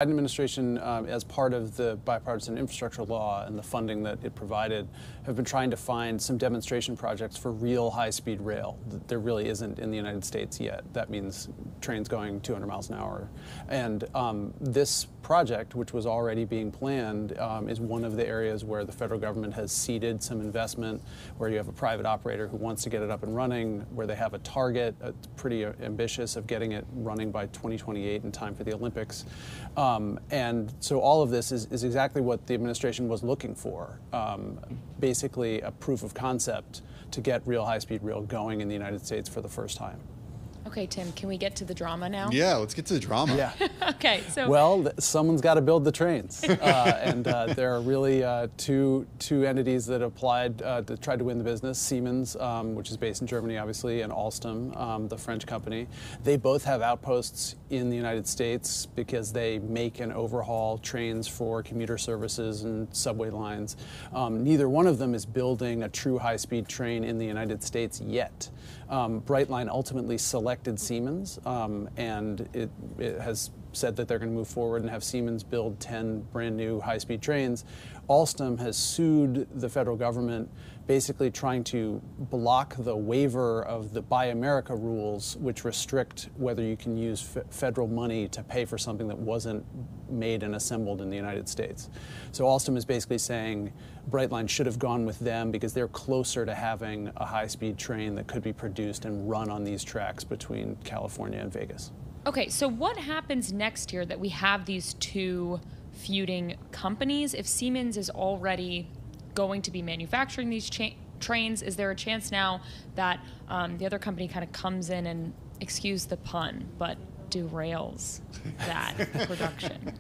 Biden administration, as part of the bipartisan infrastructure law and the funding that it provided, have been trying to find some demonstration projects for real high-speed rail. There really isn't in the United States yet. That means trains going 200 miles an hour. And this project, which was already being planned, is one of the areas where the federal government has seeded some investment, where you have a private operator who wants to get it up and running, where they have a target, pretty ambitious, of getting it running by 2028 in time for the Olympics. And so all of this is exactly what the administration was looking for, basically a proof of concept to get real high-speed rail going in the United States for the first time. Okay, Tim, can we get to the drama now? Yeah, let's get to the drama. Yeah. Okay, so... Well, someone's got to build the trains. And there are really two entities that applied, that tried to win the business. Siemens, which is based in Germany, obviously, and Alstom, the French company. They both have outposts in the United States because they make and overhaul trains for commuter services and subway lines. Neither one of them is building a true high-speed train in the United States yet. Brightline ultimately selected Siemens, and it has said that they're going to move forward and have Siemens build 10 brand new high-speed trains. Alstom has sued the federal government, basically trying to block the waiver of the Buy America rules, which restrict whether you can use federal money to pay for something that wasn't made and assembled in the United States. So Alstom is basically saying Brightline should have gone with them because they're closer to having a high-speed train that could be produced and run on these tracks between California and Vegas. Okay, so what happens next year that we have these two feuding companies? If Siemens is already going to be manufacturing these trains, is there a chance now that the other company kind of comes in and, excuse the pun, but derails that production?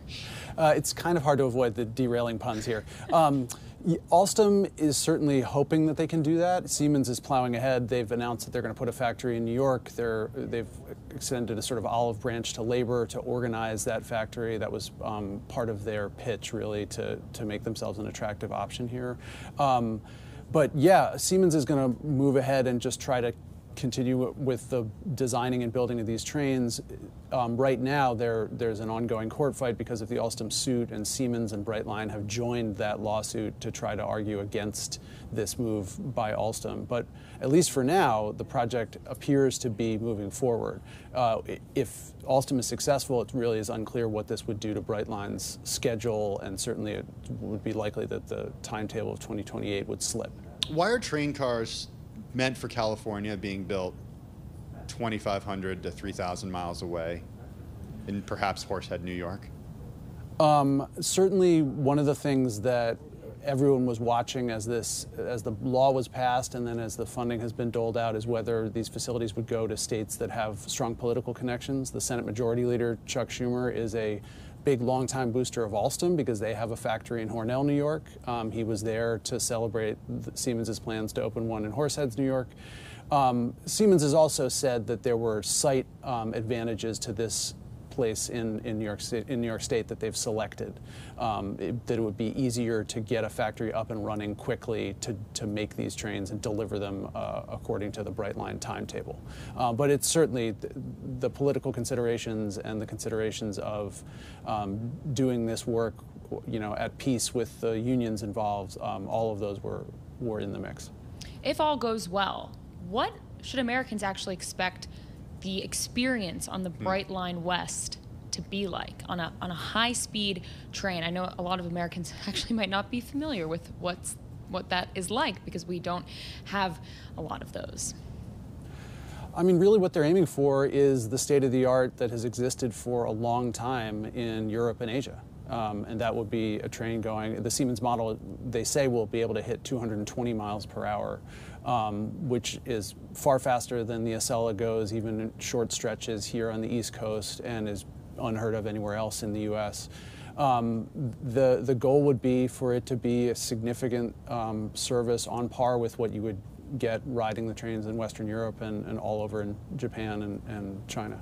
It's kind of hard to avoid the derailing puns here. Alstom is certainly hoping that they can do that. Siemens is plowing ahead. They've announced that they're going to put a factory in New York. They've extended a sort of olive branch to labor to organize that factory. That was part of their pitch, really, to make themselves an attractive option here. But yeah, Siemens is going to move ahead and just try to continue with the designing and building of these trains. Right now, there's an ongoing court fight because of the Alstom suit, and Siemens and Brightline have joined that lawsuit to try to argue against this move by Alstom. But at least for now, the project appears to be moving forward. If Alstom is successful, it really is unclear what this would do to Brightline's schedule, and certainly it would be likely that the timetable of 2028 would slip. Why are train cars meant for California being built 2,500 to 3,000 miles away in perhaps Horsehead, New York? Certainly one of the things that everyone was watching as the law was passed and then as the funding has been doled out is whether these facilities would go to states that have strong political connections. The Senate Majority Leader, Chuck Schumer, is a big longtime booster of Alstom because they have a factory in Hornell, New York. He was there to celebrate Siemens' plans to open one in Horseheads, New York. Siemens has also said that there were site advantages to this place in New York State that they've selected. That it would be easier to get a factory up and running quickly to make these trains and deliver them according to the Brightline timetable. But it's certainly the political considerations and the considerations of doing this work, at peace with the unions involved. All of those were in the mix. If all goes well, what should Americans actually expect the experience on the Brightline West to be like on a high-speed train? I know a lot of Americans actually might not be familiar with what that is like because we don't have a lot of those. I mean, really what they're aiming for is the state-of-the-art that has existed for a long time in Europe and Asia. And that would be a train going, the Siemens model, they say, will be able to hit 220 miles per hour, which is far faster than the Acela goes, even in short stretches here on the East Coast, and is unheard of anywhere else in the U.S. The goal would be for it to be a significant service on par with what you would get riding the trains in Western Europe and all over in Japan and China.